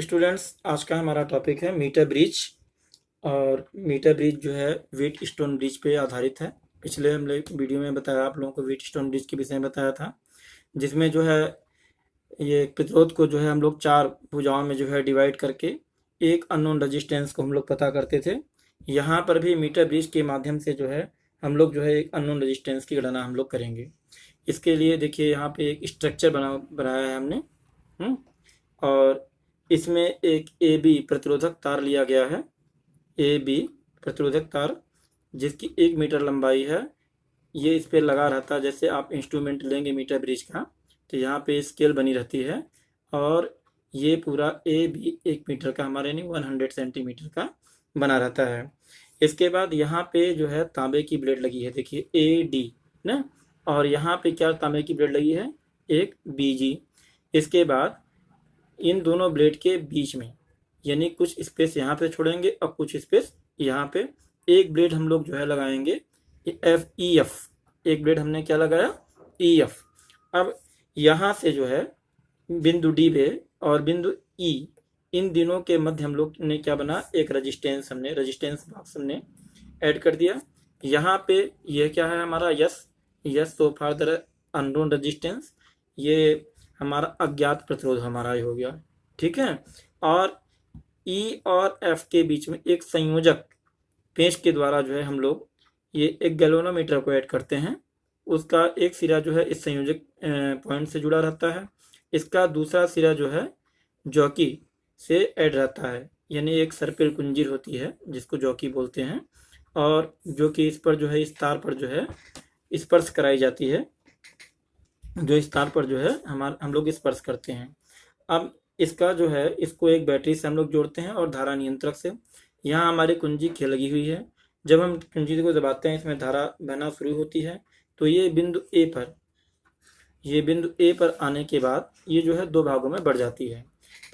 Students, आज का हमारा टॉपिक है मीटर ब्रिज। और मीटर ब्रिज जो है व्हीट स्टोन ब्रिज पे आधारित है। पिछले हमने वीडियो में बताया, आप लोगों को व्हीट स्टोन ब्रिज के विषय में बताया था, जिसमें जो है ये प्रतिरोध को जो है हम लोग 4 भुजाओं में जो है डिवाइड करके एक अननोन रेजिस्टेंस को हम लोग पता करते थे। यहाँ पर भी मीटर ब्रिज के माध्यम से जो है हम लोग जो है एक अननोन रेजिस्टेंस की गणना हम लोग करेंगे। इसके लिए देखिए यहाँ पे एक स्ट्रक्चर बनाया है हमने। और इसमें एक ए बी प्रतिरोधक तार लिया गया है। ए बी प्रतिरोधक तार जिसकी 1 मीटर लंबाई है, ये इस पर लगा रहता है। जैसे आप इंस्ट्रूमेंट लेंगे मीटर ब्रिज का तो यहाँ पे स्केल बनी रहती है, और ये पूरा ए बी 1 मीटर का हमारे यानी 100 सेंटीमीटर का बना रहता है। इसके बाद यहाँ पे जो है तांबे की ब्लेड लगी है, देखिए ए डी ना, और यहाँ पे क्या तांबे की ब्लेड लगी है, एक बी जी। इसके बाद इन दोनों ब्लेड के बीच में यानी कुछ स्पेस यहाँ पे छोड़ेंगे और कुछ स्पेस यहाँ पे, एक ब्लेड हम लोग जो है लगाएंगे एफ ई एफ। एक ब्लेड हमने क्या लगाया, ई एफ। अब यहाँ से जो है बिंदु डी पे और बिंदु ई, इन दिनों के मध्य हम लोग ने क्या बना, एक रेजिस्टेंस, हमने रेजिस्टेंस बॉक्स हमने ऐड कर दिया। यहाँ पे यह क्या है हमारा, yes so far the unknown resistance, ये हमारा अज्ञात प्रतिरोध हमारा ही हो गया, ठीक है। और ई और एफ के बीच में एक संयोजक पेंच के द्वारा जो है हम लोग ये एक गैल्वेनोमीटर को ऐड करते हैं। उसका एक सिरा जो है इस संयोजक पॉइंट से जुड़ा रहता है, इसका दूसरा सिरा जो है जॉकी से ऐड रहता है, यानी एक सर्पिल कुंजीर होती है जिसको जॉकी बोलते हैं, और जो कि इस पर जो है, इस तार पर जो है स्पर्श कराई जाती है, जो इस तार पर जो है हम लोग स्पर्श करते हैं। अब इसका जो है, इसको एक बैटरी से हम लोग जोड़ते हैं और धारा नियंत्रक से। यहाँ हमारी कुंजी खे लगी हुई है, जब हम कुंजी को दबाते हैं इसमें धारा बहना शुरू होती है। तो ये बिंदु ए पर आने के बाद ये जो है 2 भागों में बढ़ जाती है।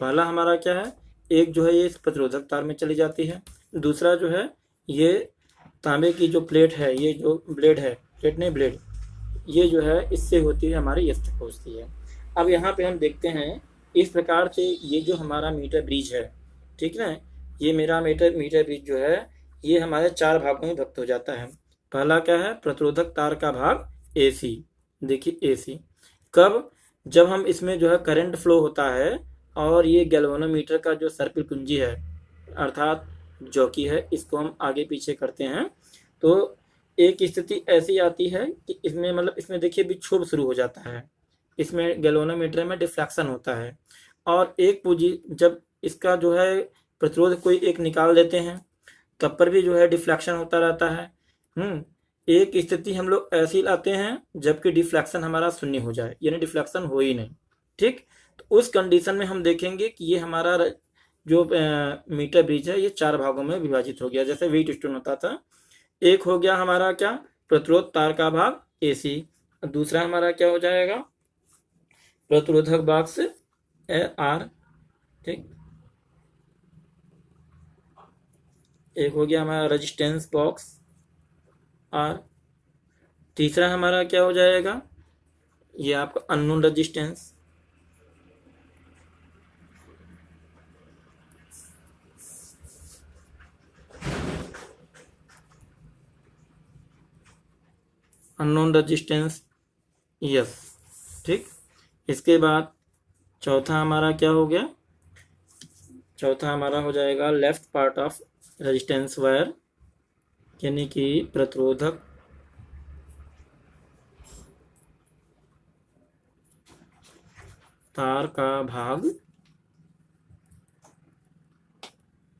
पहला हमारा क्या है, एक जो है ये इस प्रतिरोधक तार में चली जाती है, दूसरा जो है ये तांबे की जो प्लेट है, ये जो ब्लेड है, प्लेट नहीं ब्लेड, ये जो है इससे होती है हमारी इस तक पहुँचती है। अब यहाँ पे हम देखते हैं इस प्रकार से ये जो हमारा मीटर ब्रिज है, ठीक ना, ये मेरा मीटर ब्रिज जो है ये हमारे 4 भागों में विभक्त हो जाता है। पहला क्या है, प्रतिरोधक तार का भाग AC। देखिए AC कब, जब हम इसमें जो है करंट फ्लो होता है और ये गैल्वेनोमीटर का जो सर्पिल कुंजी है अर्थात जॉकी है, इसको हम आगे पीछे करते हैं तो एक स्थिति ऐसी आती है कि इसमें मतलब इसमें देखिए विक्षोभ शुरू हो जाता है, इसमें गैल्वेनोमीटर में डिफ्लेक्शन होता है। और एक पूंजी जब इसका जो है प्रतिरोध कोई एक निकाल देते हैं तब पर भी जो है डिफ्लेक्शन होता रहता है। एक स्थिति हम लोग ऐसी लाते हैं जबकि डिफ्लेक्शन हमारा शून्य हो जाए, यानी डिफ्लेक्शन हो ही नहीं, ठीक। तो उस कंडीशन में हम देखेंगे कि ये हमारा जो मीटर ब्रिज है ये 4 भागों में विभाजित हो गया। जैसे व्हीट स्टोन होता था, एक हो गया हमारा क्या, प्रतिरोध तार का भाग AC, दूसरा हमारा क्या हो जाएगा, प्रतिरोधक बॉक्स R, ठीक। एक हो गया हमारा रेजिस्टेंस बॉक्स R, तीसरा हमारा क्या हो जाएगा, ये आपका अननोन रेजिस्टेंस, यस, ठीक। इसके बाद चौथा हमारा क्या हो गया, चौथा हमारा हो जाएगा left part of resistance wire, यानी कि प्रतिरोधक तार का भाग,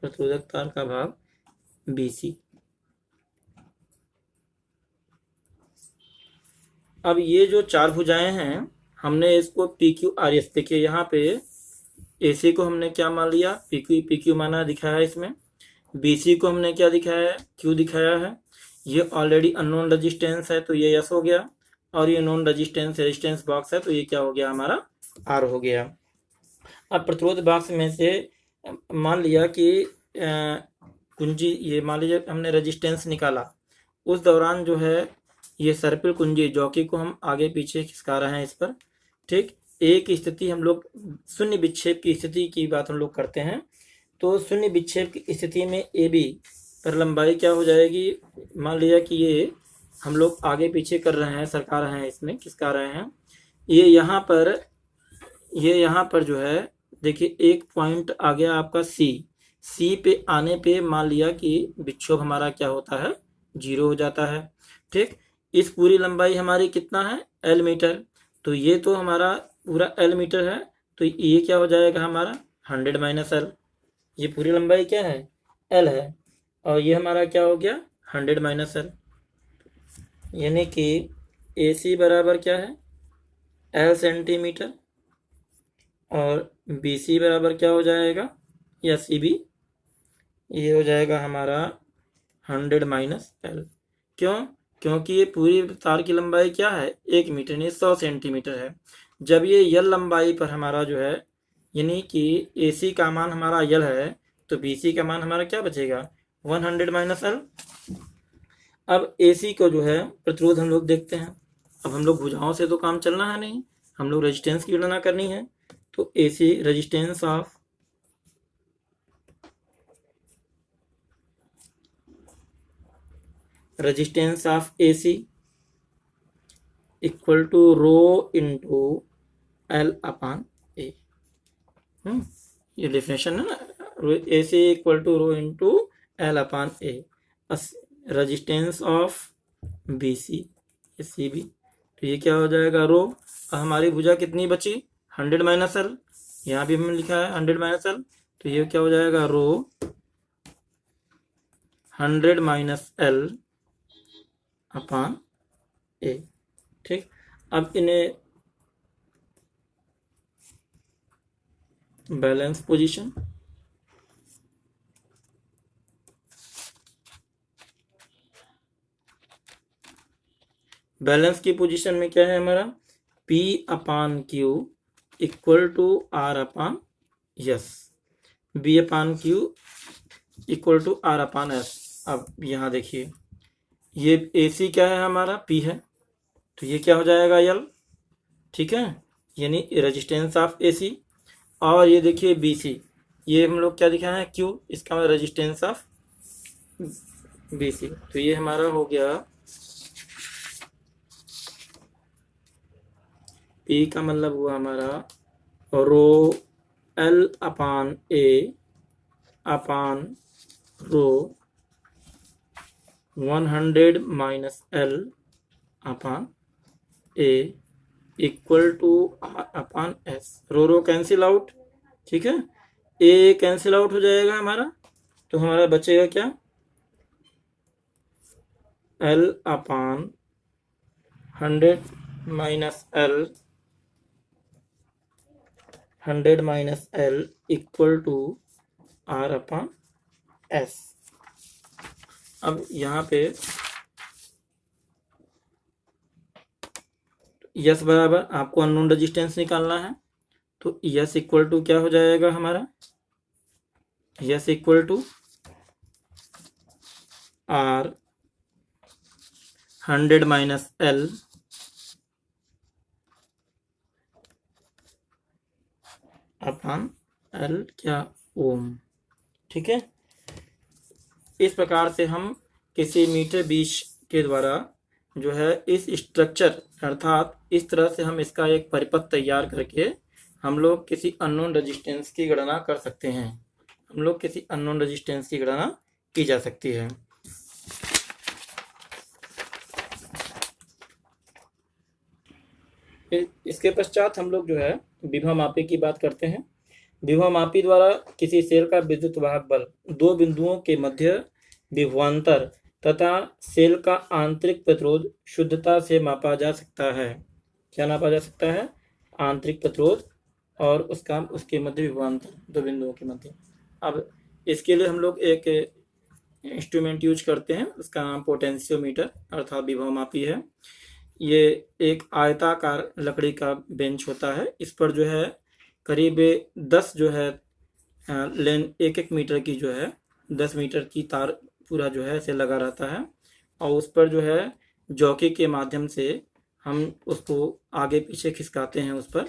प्रतिरोधक तार का भाग BC। अब ये जो 4 भुजाएं हैं हमने इसको PQRS, देखिए यहाँ पे AC को हमने क्या मान लिया, PQ माना दिखाया है इसमें, BC को हमने क्या दिखाया है, Q दिखाया है। ये ऑलरेडी अननोन रेजिस्टेंस है तो ये S हो गया, और ये नॉन रेजिस्टेंस बॉक्स है तो ये क्या हो गया हमारा R हो गया। अब प्रतिरोध बॉक्स में से मान लिया कि कुंजी, ये मान लीजिए हमने रेजिस्टेंस निकाला, उस दौरान जो है ये सर्पिल कुंजी जॉकी को हम आगे पीछे खिसका रहे हैं इस पर, ठीक। एक स्थिति हम लोग शून्य विक्षेप की स्थिति की बात हम लोग करते हैं। तो शून्य विक्षेप की स्थिति में ए बी पर लंबाई क्या हो जाएगी, मान लिया कि ये हम लोग आगे पीछे कर रहे हैं, सरका रहे हैं, इसमें खिसका रहे हैं, ये यहाँ पर जो है देखिए एक पॉइंट आ गया आपका सी पे आने पे मान लिया कि विक्षोभ हमारा क्या होता है, 0 हो जाता है। ठीक, इस पूरी लंबाई हमारी कितना है, एल मीटर। तो ये तो हमारा पूरा एल मीटर है, तो ये क्या हो जाएगा हमारा 100 माइनस एल। ये पूरी लंबाई क्या है, एल है, और ये हमारा क्या हो गया 100 माइनस एल, यानी कि ए सी बराबर क्या है, एल सेंटीमीटर, और बी सी बराबर क्या हो जाएगा, या सी बी, ये हो जाएगा हमारा 100 माइनस एल। क्यों, क्योंकि ये पूरी तार की लंबाई क्या है, 1 मीटर यानी 100 सेंटीमीटर है। जब ये यल लंबाई पर हमारा जो है, यानी कि ए सी का मान हमारा यल है, तो बी सी का मान हमारा क्या बचेगा, 100 माइनस एल। अब ए सी को जो है प्रतिरोध हम लोग देखते हैं। अब हम लोग भुजाओं से तो काम चलना है नहीं, हम लोग रेजिस्टेंस की गणना करनी है। तो A C resistance of A C equal to rho into L upon A. ये डेफिनेशन है ना, A C equal to rho into L upon A. Resistance of B C B, तो ये क्या हो जाएगा रो। हमारी भुजा कितनी बची, 100 माइनस एल, यहाँ भी हमने लिखा है 100 माइनस एल, तो ये क्या हो जाएगा रो 100 माइनस एल अपान ए। ठीक, अब इन्हें बैलेंस पोजीशन, बैलेंस की पोजीशन में क्या है हमारा, P upon Q equal to R upon S, B upon Q equal to R upon S. अब यहाँ देखिए ये ए सी क्या है हमारा, P है, तो ये क्या हो जाएगा यल। ठीक है, यानी रेजिस्टेंस ऑफ ए सी। और ये देखिए बी सी, ये हम लोग क्या दिखाए हैं क्यू, इसका मतलब रेजिस्टेंस ऑफ बी सी। तो ये हमारा हो गया P का मतलब हुआ हमारा rho L upon A upon rho 100 minus L upon A equal to R upon S. Rho cancel out, ठीक है, ए कैंसिल आउट हो जाएगा हमारा, तो हमारा बचेगा क्या, L upon 100 minus L, 100 minus L equal to R upon S. अब यहाँ पे यस बराबर आपको अननोन रेजिस्टेंस निकालना है, तो यस इक्वल टू क्या हो जाएगा हमारा, S equal to R 100 minus L upon L क्या ओम। ठीक है, इस प्रकार से हम किसी मीटर बीज के द्वारा जो है इस स्ट्रक्चर, अर्थात इस तरह से हम इसका एक परिपथ तैयार करके हम लोग किसी अननोन रेजिस्टेंस की गणना कर सकते हैं। हम लोग किसी अननोन रेजिस्टेंस की गणना की जा सकती है। इसके पश्चात हम लोग जो है विभव मापी की बात करते हैं। विभव मापी द्वारा किसी सेल का विद्युत वाहक बल दो बिंदुओं के मध्य विभवांतर तथा सेल का आंतरिक प्रतिरोध शुद्धता से मापा जा सकता है। क्या नापा जा सकता है, आंतरिक प्रतिरोध और उसके मध्य विभवांतर, दो बिंदुओं के मध्य। अब इसके लिए हम लोग एक इंस्ट्रूमेंट यूज करते हैं, उसका नाम पोटेंशियोमीटर अर्थात विभव मापी है। ये एक आयताकार लकड़ी का बेंच होता है, इस पर जो है करीब 10 जो है लेन 1-1 मीटर की जो है 10 मीटर की तार पूरा जो है ऐसे लगा रहता है, और उस पर जो है जॉकी के माध्यम से हम उसको आगे पीछे खिसकाते हैं उस पर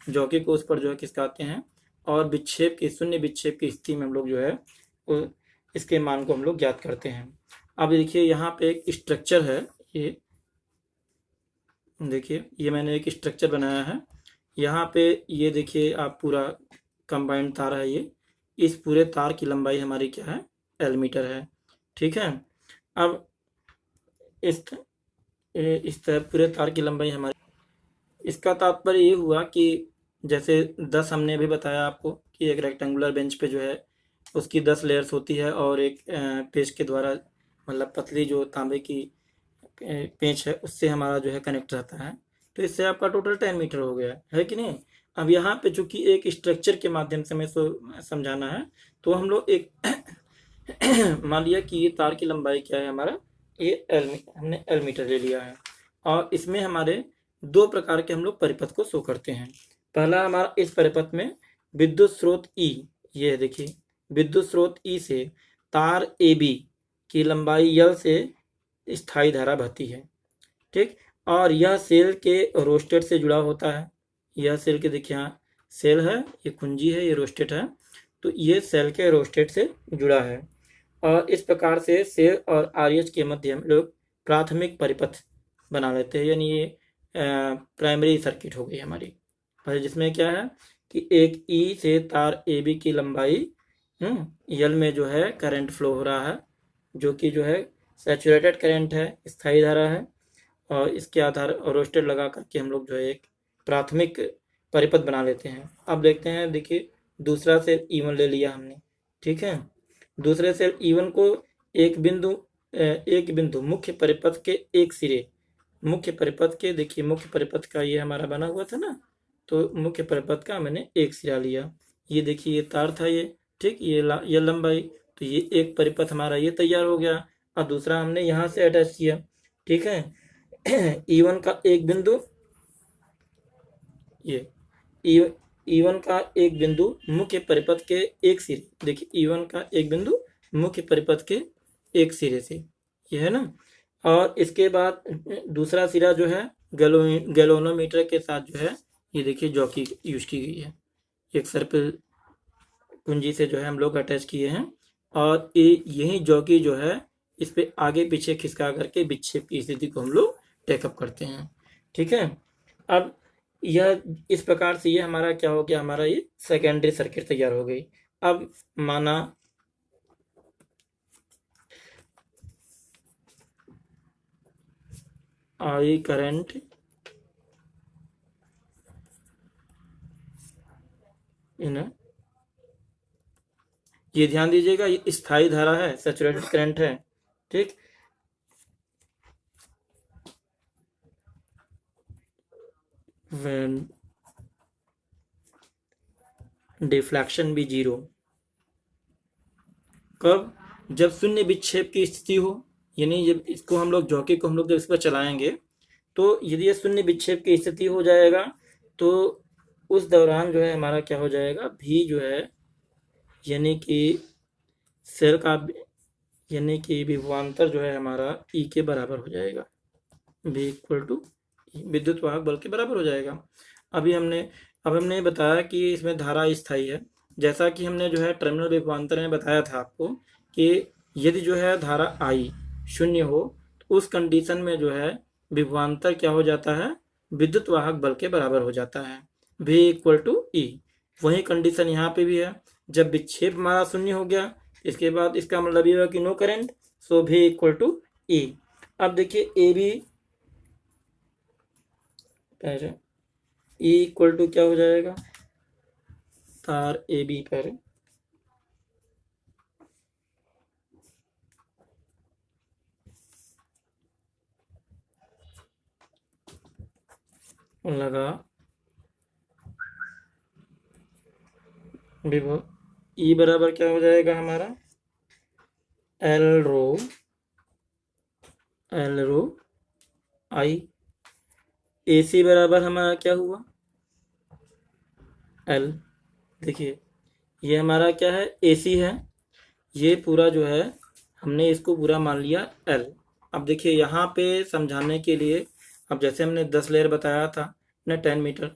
जॉकी को उस पर जो है खिसकाते हैं, और विक्षेप की शून्य विक्षेप की स्थिति में हम लोग जो है इसके मान को हम लोग ज्ञात करते हैं। अब देखिए यहाँ पे एक स्ट्रक्चर है, ये देखिए ये मैंने एक स्ट्रक्चर बनाया है। यहाँ पे ये देखिए आप पूरा कंबाइंड तार है ये, इस पूरे तार की लंबाई हमारी क्या है, L मीटर है। ठीक है, अब इस तरह पूरे तार की लंबाई हमारी, इसका तात्पर्य ये हुआ कि जैसे 10 हमने अभी बताया आपको कि एक रेक्टेंगुलर बेंच पे जो है उसकी 10 लेयर्स होती है, और एक पेच के द्वारा मतलब पतली जो तांबे की पेंच है उससे हमारा जो है कनेक्ट रहता है। तो इससे आपका टोटल 10 मीटर हो गया है कि नहीं। अब यहाँ पे चूंकि एक स्ट्रक्चर के माध्यम से हमें समझाना है, तो हम लोग एक मान लिया कि ये तार की लंबाई क्या है हमारा, ये हमने L मीटर ले लिया है, और इसमें हमारे दो प्रकार के हम लोग परिपथ को शो करते हैं। पहला हमारा इस परिपथ में विद्युत स्रोत E, ये देखिए विद्युत स्रोत E से तार AB की लंबाई L से स्थायी धारा बहती है। ठीक, और यह सेल के रोस्टेट से जुड़ा होता है। यह सेल के देखिए यहाँ सेल है, ये कुंजी है, ये रोस्टेट है, तो ये सेल के रोस्टेट से जुड़ा है। और इस प्रकार से सेल और RH के मध्य हम लोग प्राथमिक परिपथ बना लेते हैं, यानी ये प्राइमरी सर्किट हो गई हमारी, जिसमें क्या है कि एक E से तार AB की लंबाई L में जो है करंट फ्लो हो रहा है, जो कि जो है सैचुरेटेड करंट है, स्थायी धारा है, और इसके आधार रोस्टेट लगा करके हम लोग जो है एक प्राथमिक परिपथ बना लेते हैं। अब देखते हैं, देखिए दूसरा सेल E1 ले लिया हमने। ठीक है, दूसरे सेल E1 को एक बिंदु मुख्य परिपथ के एक सिरे, मुख्य परिपथ के, देखिए मुख्य परिपथ का ये हमारा बना हुआ था ना, तो मुख्य परिपथ का मैंने एक सिरा लिया। ये देखिए ये तार था ये, ठीक, ये लंबाई, तो ये एक परिपथ हमारा ये तैयार हो गया, और दूसरा हमने यहाँ से अटैच किया। ठीक है, E1 का एक बिंदु, ये E1 का एक बिंदु मुख्य परिपथ के एक सिरे, देखिए E1 का एक बिंदु मुख्य परिपथ के एक सिरे से, ये है ना। और इसके बाद दूसरा सिरा जो है गैल्वेनोमीटर के साथ जो है, ये देखिए जॉकी यूज की गई है, एक सर्पिल कुंजी से जो है हम लोग अटैच किए हैं, और यही जॉकी जो है इस पे आगे पीछे खिसका करके विक्षेप की स्थिति को हम लोग टेकअप करते हैं। ठीक है, अब यह इस प्रकार से ये हमारा क्या हो गया, हमारा ये सेकेंडरी सर्किट तैयार हो गई। अब माना आई करंट इन, ये ध्यान दीजिएगा ये स्थायी धारा है, सैचुरेटेड करंट है। ठीक, डिफ्लेक्शन भी 0, कब, जब शून्य विक्षेप की स्थिति हो, यानी जब इसको हम लोग जॉकी को हम लोग जब इस पर चलाएंगे, तो यदि ये शून्य विक्षेप की स्थिति हो जाएगा, तो उस दौरान जो है हमारा क्या हो जाएगा, भी जो है यानी कि सेल का, यानी कि विभवांतर जो है हमारा E के बराबर हो जाएगा, V इक्वल टू विद्युत वाहक बल के बराबर हो जाएगा। अब हमने बताया कि इसमें धारा स्थायी है, जैसा कि हमने जो है टर्मिनल विभवांतर में बताया था आपको कि यदि जो है धारा I शून्य हो, तो उस कंडीशन में जो है विभवांतर क्या हो जाता है, विद्युत वाहक बल के बराबर हो जाता है, V इक्वल टू E। वही कंडीशन यहाँ पे भी है, जब विक्षेप हमारा शून्य हो गया, इसके बाद इसका मतलब ये हुआ कि no current, so V equal to E। अब देखिए AB E इक्वल टू क्या हो जाएगा, तार AB पर लगा विभव, E बराबर क्या हो जाएगा हमारा, L रो I। AC बराबर हमारा क्या हुआ, L। देखिए ये हमारा क्या है, AC है, ये पूरा जो है हमने इसको पूरा मान लिया L। अब देखिए यहाँ पे समझाने के लिए अब जैसे हमने 10 लेयर बताया था ना, 10 मीटर,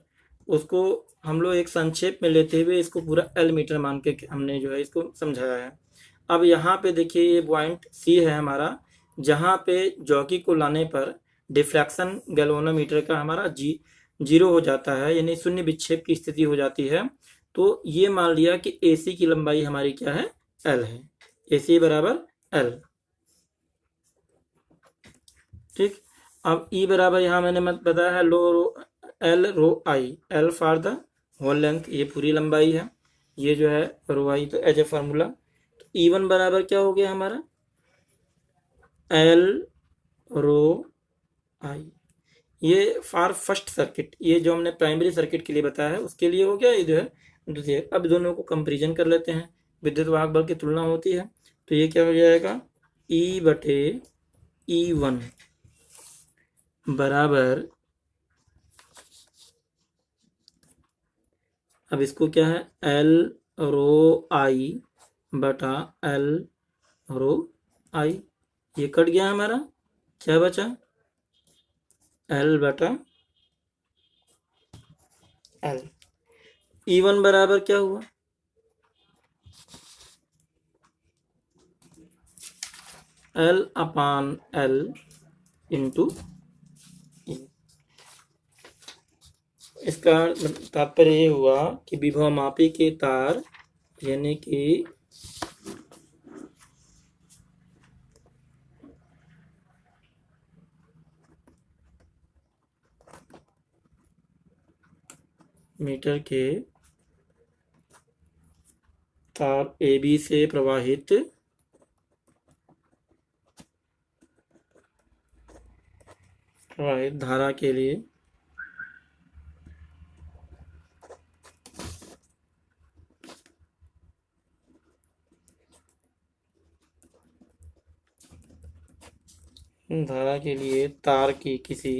उसको हम लोग एक संक्षेप में लेते हुए इसको पूरा एल मीटर मान के हमने जो है इसको समझाया है। अब यहाँ पे देखिए ये पॉइंट सी है हमारा, जहाँ पे जॉकी को लाने पर डिफ्रैक्शन गैल्वेनोमीटर का हमारा जीरो हो जाता है, यानी शून्य विक्षेप की स्थिति हो जाती है। तो ये मान लिया कि AC की लंबाई हमारी क्या है, L है, AC बराबर L। ठीक, अब E बराबर यहाँ मैंने मत बताया है लो रो L रो आई, L for the whole length, ये पूरी लंबाई है, ये जो है रो आई, तो एज ए फार्मूला। तो E1 बराबर क्या हो गया हमारा, L रो आई, ये फॉर फर्स्ट सर्किट, ये जो हमने प्राइमरी सर्किट के लिए बताया है उसके लिए हो गया, ये जो है द्वितीय। अब दोनों को कंपेरिजन कर लेते हैं, विद्युत वाहक बल की तुलना होती है, तो ये क्या हो जाएगा, E बटे E1 बराबर, अब इसको क्या है, L रो आई बटा L रो आई, ये कट गया हमारा, क्या बचा, L बटा L। E1 बराबर क्या हुआ, L अपान L इंटू E। इसका तात्पर्य ये हुआ कि विभवमापी के तार यानी कि मीटर के तार AB से प्रवाहित धारा के लिए तार की किसी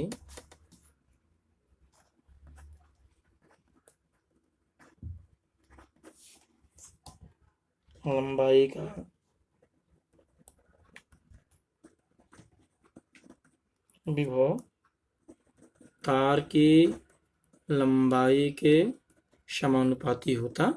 लंबाई का विभव तार की लंबाई के समानुपाती होता